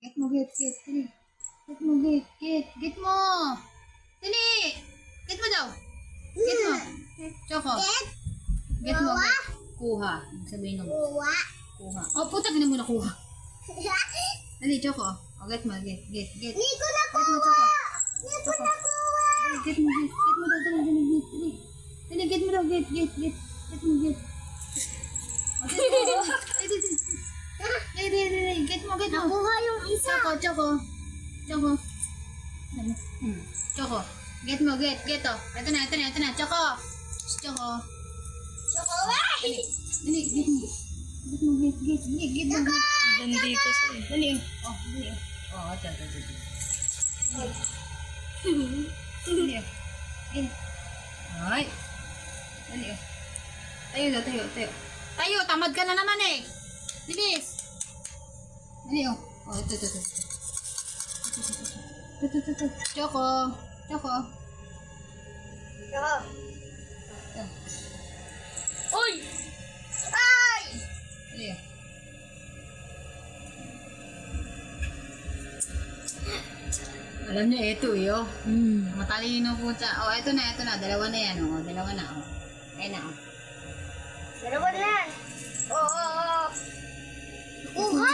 Get mo, get. Dali. Get mo, get. Get mo. Dali. Get mo daw. Get mo. Choco. Get mo. Kuha. Sabihin mo. Kuha. Oh, puta, gina mo na kuha. Dali, Choco. Oh, get mo, get. Hindi ko na Get mo, Choco. Choco. Dali, get mo, get. Get mo daw, dali, dali. Dali, get mo daw, get. Get mo, get. Oh, get mo. Dali. Get mo. Nakuha yung isa. Choco. Choco. Get mo, get. Oh. Ito na. Choco. Choco. Dali, get mo. Get mo, get. Hindi kasi. Dali. Oh, dali. Oh, ito. Dali. Ay. Dali. Tayo. Tayo, tamad ka na naman eh. Bilis. Dali. Oh, ito. Choco. Uy! Dali. Alam niya ito eh, oh. Matalino po siya. Oh, ito na. Dalawa na yan, oh. Dalawa na, oh. Ayan na, oh. Dalawa na. Oo. Kuha.